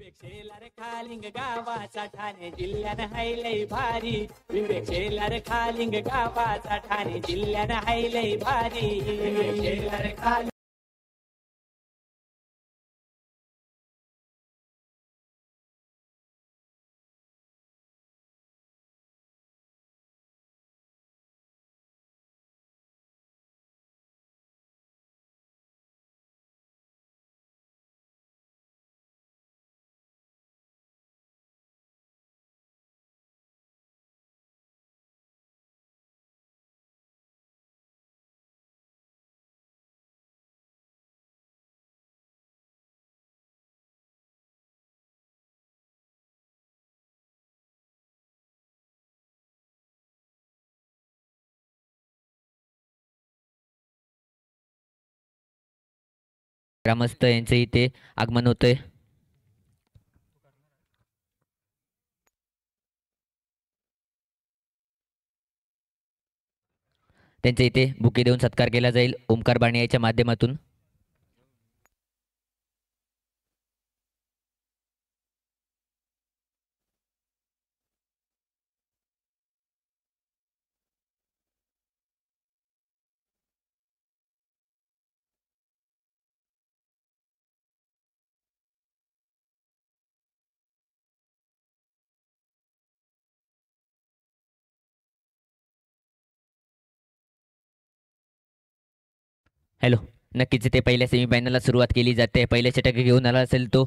शेलार खालिंग गावाचा ठाणे जिल्ह्यानं हाय लय भारी. विवेक शेलार खालिंग गावाचा ठाणे जिल्ह्यानं हाय लय भारी. विवेक शेलार खालिंग ग्रामस्थ यांचे इथे आगमन होतंय. त्यांच्या इथे बुके देऊन सत्कार केला जाईल ओमकार बाणे याच्या माध्यमातून. हॅलो, नक्कीच इथे पहिल्या सेमीफायनलला सुरुवात केली जाते. पहिल्या षटक घेऊन आला असेल तो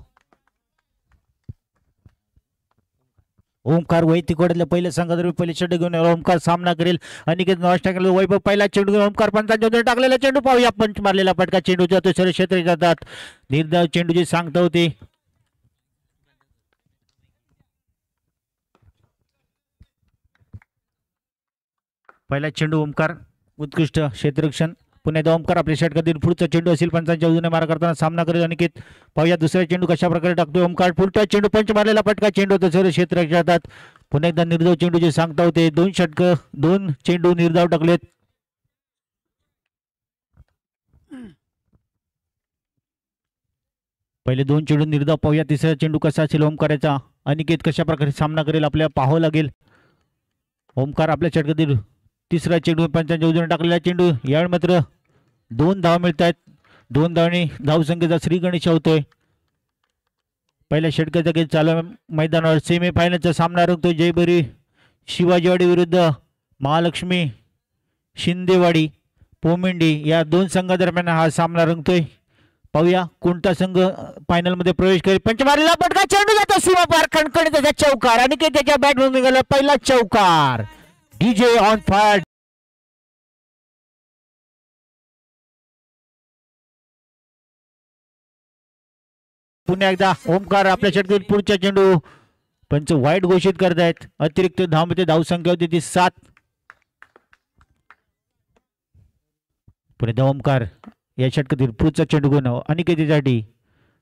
ओमकार वैयक्तिक कोड्यातल्या पहिल्या संघात पहिले चेंडू घेऊन ओमकार सामना करेल. अनिकेत नॉस्ट टाकले वैभव पहिला चेंडू घेऊन ओमकार पंचांच्या टाकलेला चेंडू पाहूया. पंच मारलेला फटका चेंडू जातो सर्व क्षेत्र जातात. निर्धाव चेंडूची सांगता होती. पहिला चेंडू ओमकार उत्कृष्ट क्षेत्ररक्षण. पुन्हा ओमकार आपल्या षटकातील पुढचा चेंडू असेल पंचांच्या उजव्या मारा करताना सामना करेल अनिकेत. पाहूया दुसरा चेंडू कशा प्रकारे टाकतोय ओमकार. पुढचा चेंडू पंच मारलेला फटका चेंडू होतो सर्व क्षेत्र जातात. पुन्हा एकदा निर्धाव चेंडूची सांगता होते. दोन चेंडू निर्धाव टाकलेत. पहिले दोन चेंडू निर्धाव पाहूया. तिसरा चेंडू कसा असेल ओमकाराचा. अनिकेत कशा प्रकारे सामना करेल आपल्याला पाहावं लागेल. ओमकार आपल्या षटकातील तिसरा चेंडू पंचांच्या उजव्याने टाकलेला चेंडू. यावेळी मात्र 2 धावा मिळत आहेत. 2 धावांनी धावसंख्येचा श्रीगणेश होतोय. पहिल्या षटकाचा खेळ चालू मैदानावर सेमीफायनलचा सामना रंगतोय. जयभरी शिवाजीवाडी विरुद्ध महालक्ष्मी शिंदेवाडी पोमिंडी या 2 संघादरम्यान हा सामना रंगतोय. पाहूया कोणता संघ फायनल मध्ये प्रवेश करेल. पंच मारलेला फटका चेंडू जातो सीमा पार खणखणीत त्याचा चौकार आणि त्याच्या बॅट मधून निघाला पहिला चौकार. DJ on fire. पुन्हा एकदा ओमकार आपल्या षटकातील पुढच्या चेंडू पंच वाईट घोषित करतायत. अतिरिक्त धावमध्ये धावसंख्या होती ती 7. पुन्हा ओमकार या षटकातील पुढचा चेंडू घेऊन अनिकेतीसाठी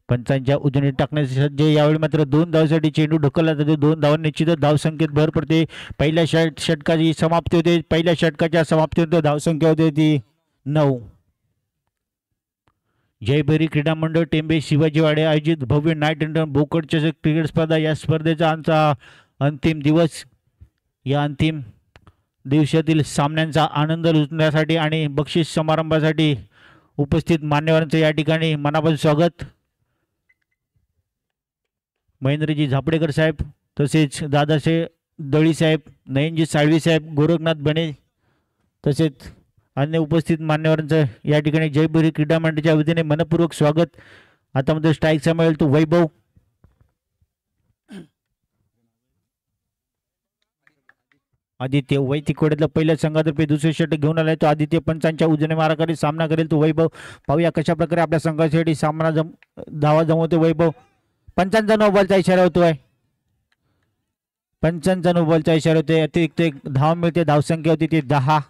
पंचांच्या उजवीने टाकण्याचे सज्ज. यावेळी मात्र 2 धावांसाठी चेंडू ढकलला जातो. 2 धावांनी निश्चितच धावसंख्येत भर पडते. पहिल्या षटकाची समाप्ती होते. पहिल्या षटकाच्या समाप्तीनंतर धावसंख्या होते ती 9. जयभरी क्रीडा मंडळ टेंबे शिवाजीवाडे आयोजित भव्य नाईट इंटर बोकड चषक क्रिकेट स्पर्धा या स्पर्धेचा आजचा अंतिम दिवस. या अंतिम दिवसातील सामन्यांचा आनंद लुटण्यासाठी आणि बक्षीस समारंभासाठी उपस्थित मान्यवरांचं या ठिकाणी मनापासून स्वागत. महेंद्रजी झापडेकर साहेब तसेच दादासाहेब दळी साहेब, नयनजी साळवी साहेब, गोरखनाथ बने तसेच अन्य उपस्थित मान्यवरांचं या ठिकाणी जयभरी क्रीडा मंडळाच्या वतीने मनपूर्वक स्वागत. आता मध्ये स्ट्राईकचा मिळेल तो वैभव. आदित्य वैयक्तिक कोड्यातला पहिल्या संघातर्फे दुसरे षटक घेऊन आलाय तो आदित्य. पंचांच्या उजव्या माराकडे सामना करेल तो वैभव. पाहूया कशा प्रकारे आपल्या संघासाठी सामना धावा जमवतो वैभव. पंचांचा नो बॉलचा इशारा होतोय. पंचांचा नो बॉलचा इशारा होतोय. अतिरिक्त एक धाव मिळते. धावसंख्या होती ती 10.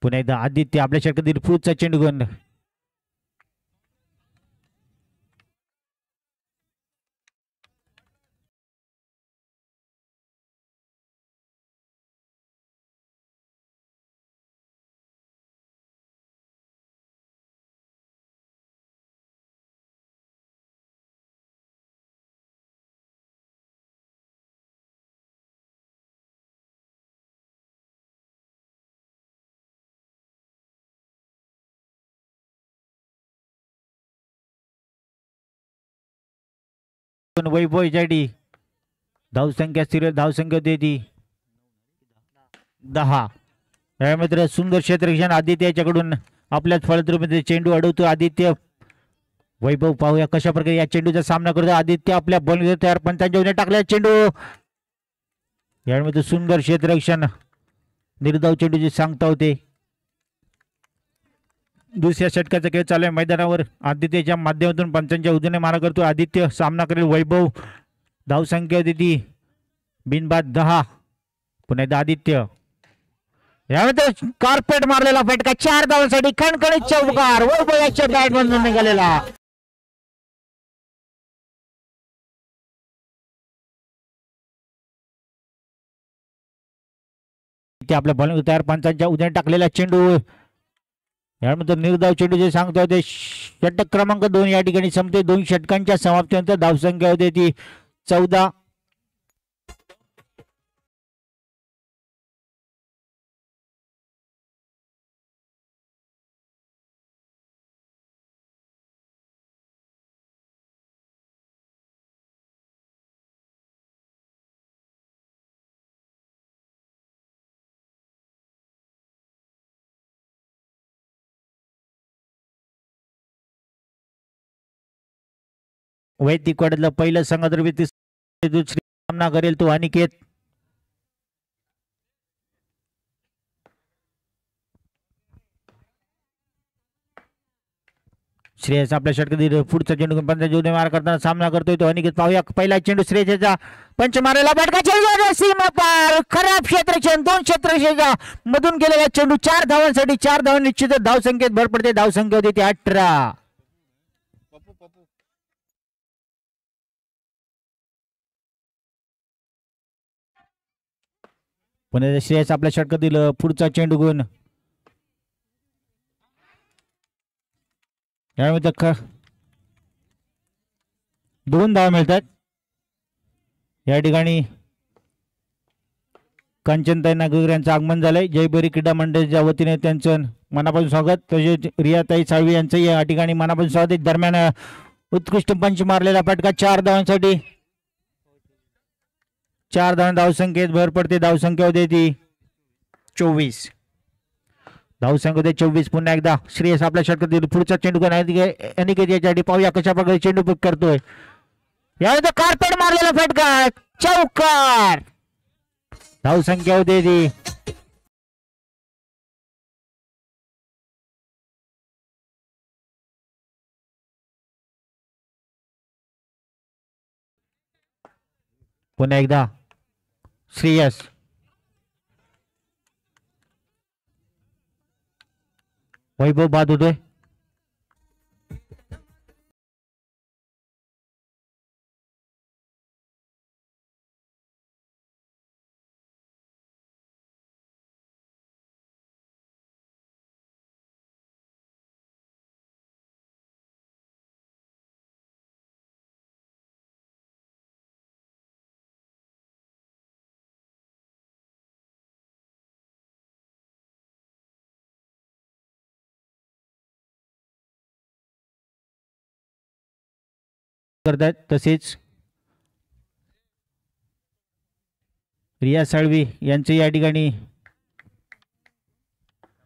पुन्हा एकदा आदित्य आपल्या षटकातील पुढचा चेंडू घेऊन वैभव याच्यासाठी धावसंख्या स्थिर धावसंख्या होती ती 10. मित्र सुंदर क्षेत्ररक्षण आदित्य याच्याकडून आपल्याच फलद्रुमध्ये चेंडू अडवतो आदित्य. वैभव पाहूया कशा प्रकारे या चेंडूचा सामना करतो आदित्य. आपल्या बॉलिंग तयार पंचांच्या उद्या टाकल्या चेंडू. यामध्ये सुंदर क्षेत्ररक्षण निर्धाव चेंडूची सांगता होते. दुसऱ्या षटकाचा खेळ चालू आहे मैदानावर. आदित्यच्या माध्यमातून पंचांच्या उद्याने मारा करतो आदित्य. सामना करेल वैभव. धावसंख्या होती ती बिनबाद 10. पुन्हा एकदा आदित्य. यामध्ये कार्पेट मारलेला फटका 4 धावांसाठी खणखणीत चौकार वैभव याच्या बॅट मधून निघालेला. आपल्या बॉलिंग तयार पंचांच्या उद्याने टाकलेला चेंडू. यानंतर निर्धाव चेंडू जे सांगतो ते षटक क्रमांक 2 या ठिकाणी संपते. 2 षटकांच्या समाप्तीनंतर धावसंख्या होते ती 14. वैदिक वाड्यातला पहिला संघातर्फे दुसरी सामना करेल तो अनिकेत. श्रेयस आपल्या षटकातील पुढचा चेंडू पंचांच्या उद्या मार करताना सामना करतोय तो अनिकेत. पाहूया पहिला चेंडू श्रेयसचा पंच मारायला फटका चेंडू सीमा पार खराब क्षेत्ररक्षण 2 क्षेत्ररक्षणाच्या मधून गेलेला चेंडू 4 धावांसाठी 4 धावा निश्चित धावसंख्येत भर पडते. धावसंख्या होती ती 18. पुन्हा श्रेयस आपल्या षटकातील पुढचा चेंडू गुण यामध्ये 2 धावा मिळतात. या ठिकाणी कांचनताई नागवेकर यांचं आगमन झालंय. जयबरी क्रीडा मंडळाच्या वतीने त्यांचं मनापासून स्वागत. तसेच रियाताई साळवी यांचं या ठिकाणी मनापासून स्वागत. दरम्यान उत्कृष्ट पंच मारलेला फटका 4 धावांसाठी 4 धावा धावसंख्येत भर पडते. धावसंख्या होते ती 24. धावसंख्या होते 24. पुन्हा एकदा श्रेयस आपल्या षटकातील पुढचा चेंडू अनिकेत याच्यासाठी पाहूया कशा प्रकारे चेंडू पिक करतोय. यामध्ये कार्पेट मारलेला फटका चौकार. धावसंख्या होते ती पुन्हा एकदा श्रेयस. वैभव बाद होतोय. करतात. तसेच रिया साळवी यांचे या ठिकाणी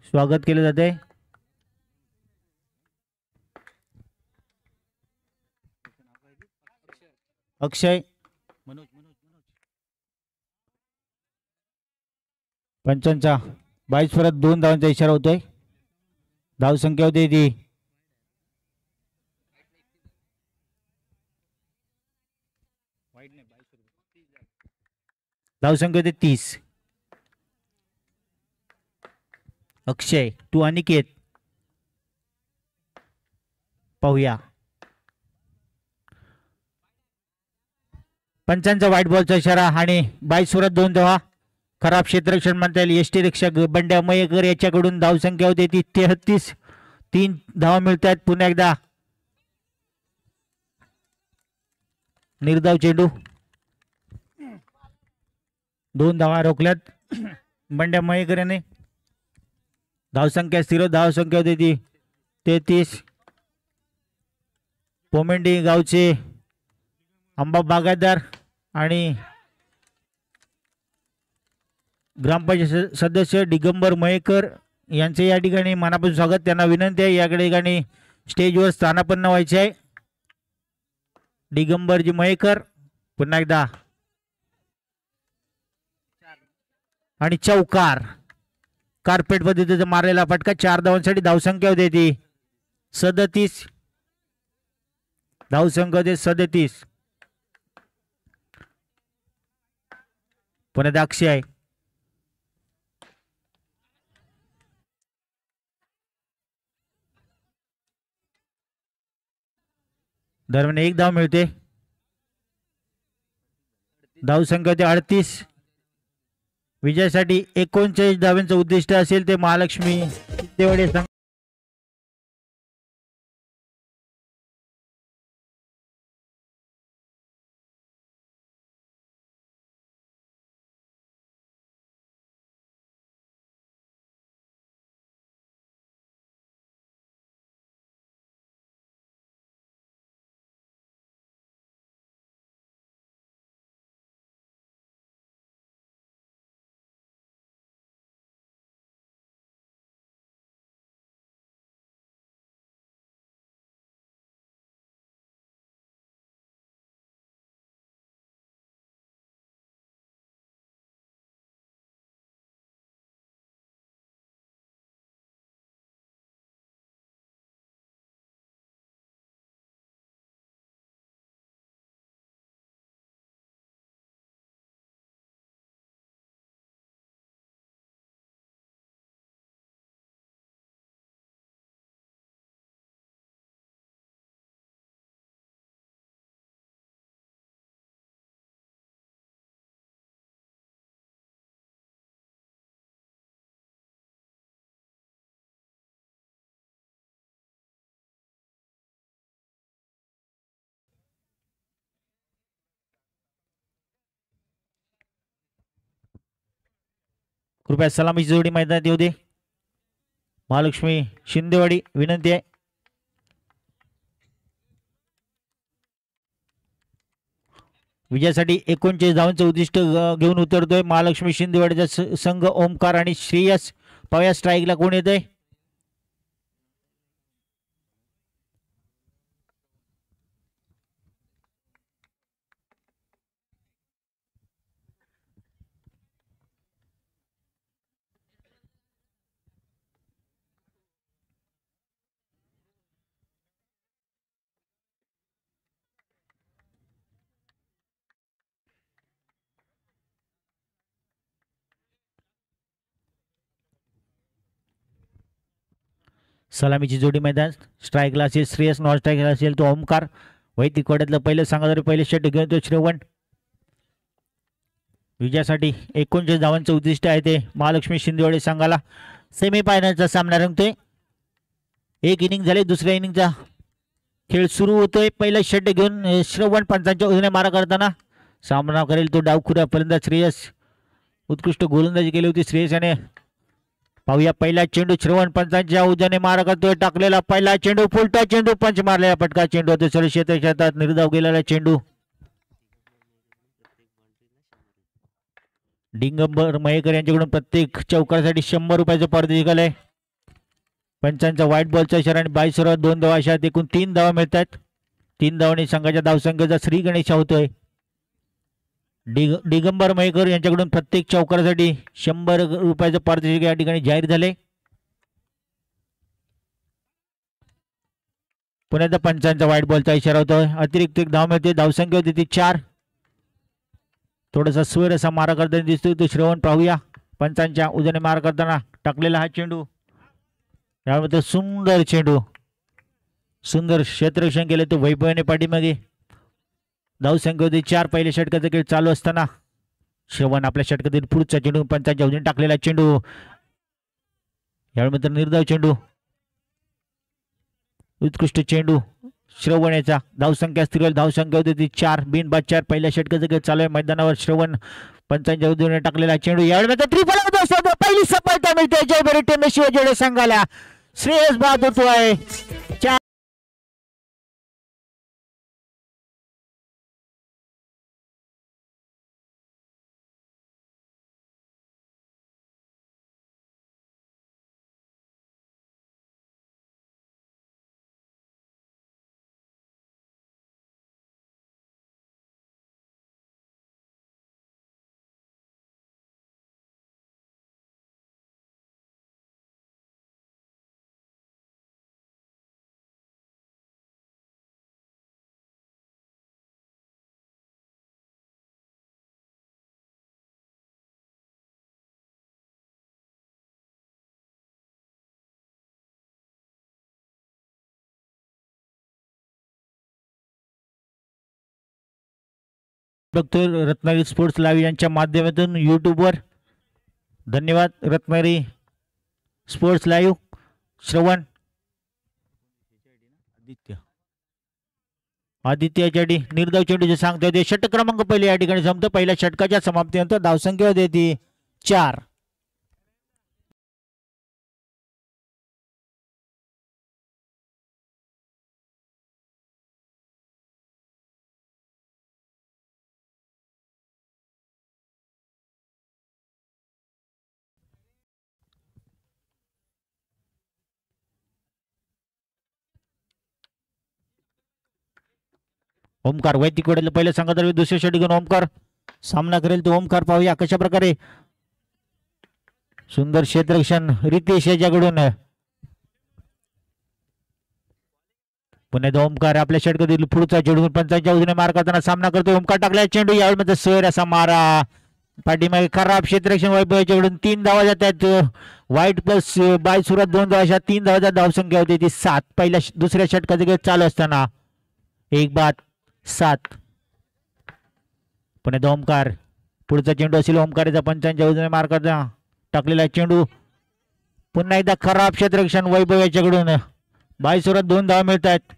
स्वागत केले जाते. अक्षय पंचांचा 22 परत 2 धावांचा इशारा होतोय. धावसंख्या होते ती 30. अक्षय टू अनिकेत. पाहूया पंचांचा व्हाईट बॉलचा इशारा आणि 22 परत 2 धावा. खराब क्षेत्ररक्षण म्हणता येईल. यष्टी रक्षक बंड्या मयेकर याच्याकडून धावसंख्या होते ती 33. 3 धावा मिळतात. पुन्हा एकदा निर्धाव चेंडू 2 धावा रोखल्यात बंड्या मयेकर याने. धावसंख्या स्थिर. धावसंख्या होती ती 33. पोमेंडी गावचे आंबा बागायतदार आणि ग्रामपंचायत सदस्य दिगंबर मयेकर यांचे या ठिकाणी मनापासून स्वागत. त्यांना विनंती आहे या ठिकाणी स्टेजवर स्थानापन्न व्हायचे आहे. दिगंबरजी मयेकर पुन्हा एकदा आणि चौकार कार्पेट पद्धतीचा मारलेला फटका 4 धावांसाठी धावसंख्या होती ती 37. धावसंख्या होते 37. पुन्हा दाक्षी आहे. दरम्यान 1 धाव मिळते. धावसंख्या होते 38. विजयासाठी 39 धावांचं उद्दिष्ट असेल ते महालक्ष्मी शिंदेवाडी संघ कृपया सलामीची जोडी मैदानात येऊ दे. महालक्ष्मी शिंदेवाडी विनंती आहे. विजयासाठी 39 धावांचं उद्दिष्ट घेऊन उतरतोय महालक्ष्मी शिंदेवाडीचा संघ. ओमकार आणि श्रेयस पाहूया स्ट्राईकला कोण येतंय. सलामीची जोडी मैदान. स्ट्राईकला असेल श्रेयस, नॉन स्ट्राईकला असेल तो ओमकार. वैदिक कोड्यातलं पहिलं सांगा पहिले षट घेऊन तो श्रवण. विजयासाठी 39 धावांचं उद्दिष्ट आहे ते महालक्ष्मी शिंदेवाडी संघाला. सेमीफायनलचा सामना रंगतोय. 1 इनिंग झाले. दुसऱ्या इनिंगचा खेळ सुरू होतोय. पहिलं षट घेऊन श्रवण पंचांच्या उजव्या मारा करताना सामना करेल तो डावखुरा फलंदाज श्रेयस. उत्कृष्ट गोलंदाजी केली होती श्रेयस याने. पाहूया पहिला चेंडू श्रवण पंचांच्या उजव्याने मारा करतोय. टाकलेला पहिला चेंडू फुलटा चेंडू. पंच मारलेला फटका चेंडू होते सर क्षेत्रात निर्धाव गेलेला चेंडू. दिगंबर मयेकर यांच्याकडून प्रत्येक चौकासाठी 100 रुपयाचं पारितोषिक आलंय. पंचांचा व्हाईट बॉलचा इशारा आणि 22 2 धावा अशा एकूण 3 धावा मिळतात. 3 धावांनी संघाच्या धावसंख्येचा श्री गणेश होतोय. दिगंबर मयेकर यांच्याकडून प्रत्येक चौकारासाठी 100 रुपयाचं पारितोषिक या ठिकाणी जाहीर झाले. पुण्याचा पंचांचा व्हाईट बॉलचा इशारा होतोय. अतिरिक्त 1 धाव मिळते. धावसंख्या होती ती 4. थोडासा स्वर असा मारा करताना दिसतोय तो श्रवण. पाहूया पंचांच्या उजव्याने मारा करताना टाकलेला हा चेंडू. यामध्ये सुंदर चेंडू. सुंदर क्षेत्ररक्षण केले तो वैभवाने पाठीमागे. धावसंख्या होती 4. पहिल्या षटकाचा खेळ चालू असताना श्रवण आपल्या षटकातील पुढचा चेंडू पंचांच्या उजव्याने टाकलेला चेंडू. यावेळी मात्र निर्धाव चेंडू. उत्कृष्ट चेंडू श्रवण याचा. धावसंख्या स्थिर. धावसंख्या होती ती 4. बिनबाद 4. पहिल्या षटकाचा खेळ चालू आहे मैदानावर. श्रवण पंचांच्या उजव्याने टाकलेला चेंडू. यावेळी मात्र ट्रिपल पहिली सफलता मिळते जयभरी टीम शिवजोडे संघाला. श्रेयस बहादूर आहे. बघतोय रत्नागिरी स्पोर्ट्स लाईव्ह यांच्या माध्यमातून यूट्यूबवर. धन्यवाद रत्नागिरी स्पोर्ट्स लाईव्ह. श्रवण आदित्य चेडी निर्धाव चेंडूचे सांगता येते. षटक क्रमांक पहिले या ठिकाणी संपतो. पहिल्या षटकाच्या समाप्तीनंतर धावसंख्या होते ती 4. ओमकार वैदिक वडील पहिल्या संघातर्फे दुसऱ्या षटक घेऊन ओमकार सामना करेल. तो ओमकार पाहूया कशा प्रकारे. सुंदर क्षेत्ररक्षण रितेश याच्याकडून. पुन्हा ओमकार आपल्या षटकातील पुढचा चेंडू पंचांच्या उजव्या मार करताना सामना करतो. ओमकार टाकला चेंडू यावेळी मध्ये सोयर असा मारा. पाठीमागे खराब क्षेत्ररक्षण वैभवच्याकडून 3 धावा जातात. वाईट प्लस बाय सुरात 2 धावा, 3 धावाच्या धावसंख्या होती ती 7. पहिल्या दुसऱ्या षटकाचे खेळ चालू असताना 1-7. पुन्हा ओमकार पुढचा चेंडू असेल ओमकाराचा पंचांच्या उजव्या मार करता टाकलेला चेंडू. पुन्हा एकदा खराब क्षेत्ररक्षण वैभव याच्याकडून. बाय सुरात 2 धावा मिळत आहेत.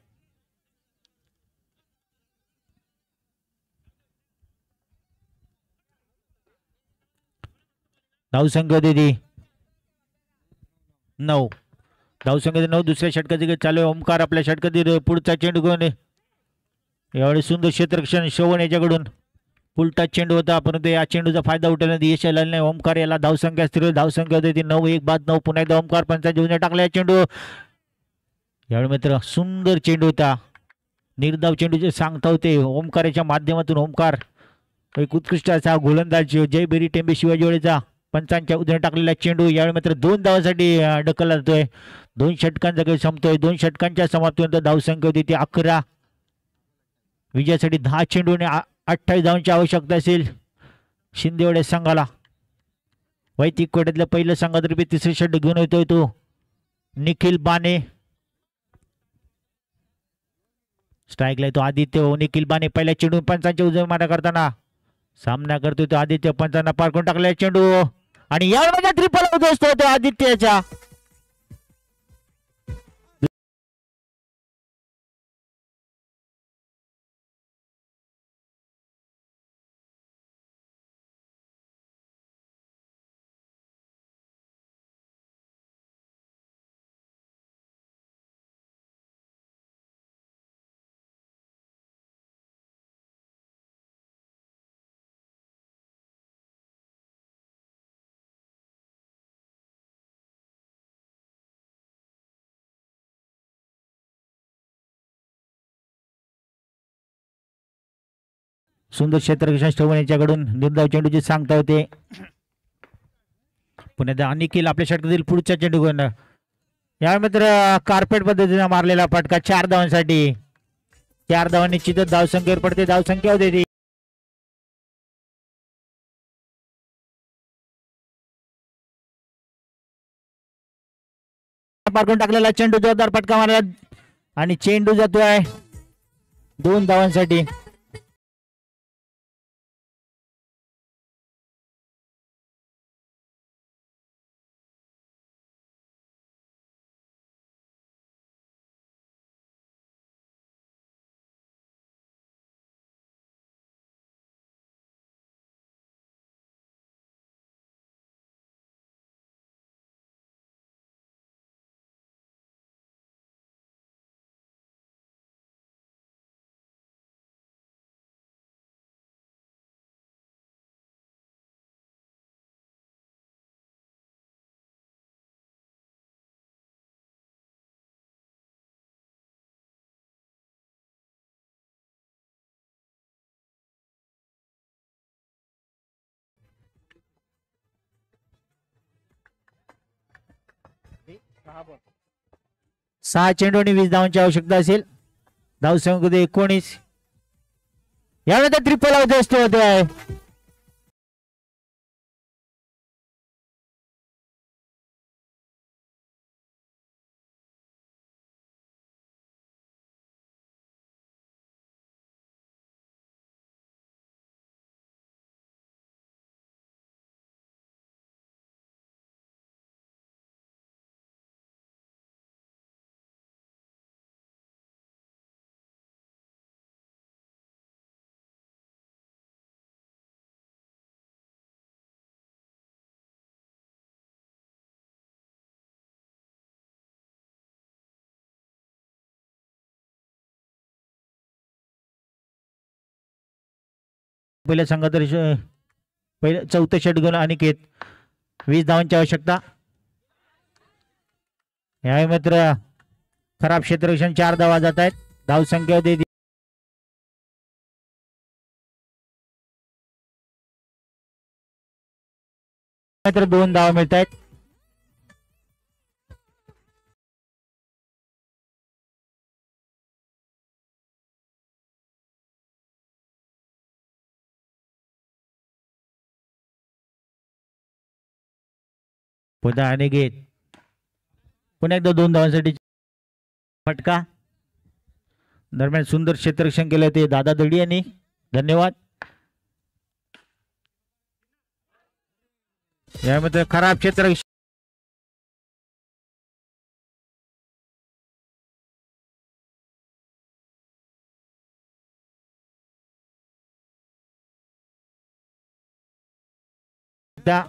धावसंख्या होती ती 9. धावसंख्या 9. दुसऱ्या षटकाचे खेळ चालू आहे. ओमकार आपल्या षटकातील पुढचा चेंडू घेऊन. यावेळी सुंदर क्षेत्ररक्षण श्रवण याच्याकडून. उलटा चेंडू होता परंतु या चेंडूचा फायदा उठवण्यात यश आलेला नाही. ओमकार याला धावसंख्या स्थिर धावसंख्या होती ती 9. 1-9. पुन्हा एकदा ओमकार पंचांच्या उजव्या टाकला चेंडू. यावेळी मित्र सुंदर चेंडू होता. निर्धाव चेंडूचे सांगता होते ओमकाराच्या माध्यमातून. ओमकार एक उत्कृष्ट असा गोलंदाज. जय बेरी टेंबे शिवाजी वळेचा पंचांच्या उजव्या टाकलेला चेंडू. यावेळी मात्र 2 धावांसाठी ढकलला जातोय. 2 षटकांचा खेळ संपतोय. 2 षटकांच्या समाप्तीनंतर धावसंख्या होती ती 11. विजयासाठी 10 चेंडू आणि 28 धावांची आवश्यकता असेल शिंदेवाडे संघाला. वैदिक कोट्यातल्या पहिल्या संघातर्फे तिसरे षटक घेऊन येतोय तो निखिल बाने. स्ट्राईकला येतो आदित्य. निखिल बाने पहिल्या चेंडू पंचांच्या उजव्या मारा करताना सामना करतोय तो आदित्य. पंचांना पार करून टाकलेला चेंडू आणि यावेळी ट्रिपल आउट असतो तो आदित्यचा. सुंदर क्षेत्ररक्षण श्रवण याच्याकडून. निर्धाव चेंडूची सांगता होते. पुन्हा निखिल आपल्या षटकातील पुढच्या चेंडू घेऊन. या मित्र कार्पेट पद्धतीने मारलेला फटका 4 धावांसाठी. 4 धावा निश्चितच धावसंख्येवर पडते. धावसंख्या होते ती मार्गून टाकलेला चेंडू जोरदार फटका मारला आणि चेंडू जातोय 2 धावांसाठी. सहा चेंडू आणि 20 धावांची आवश्यकता असेल. धावसंख्या 19. यावेळी ट्रिपल आउट असतो. पहिल्या संघात पहिलं चौथं षटक घेऊन अनिकेत 20 धावांची आवश्यकता. यावेळी मात्र खराब क्षेत्ररक्षण 4 धावा जात आहेत. धाव संख्या होती मात्र 2 धावा मिळत आहेत. पुन्हा अनिकेत पुन्हा एकदा 2 धावांसाठी फटका. दरम्यान सुंदर क्षेत्ररक्षण केलं ते दादा दडी यांनी. धन्यवाद. यामध्ये खराब क्षेत्ररक्षण त्या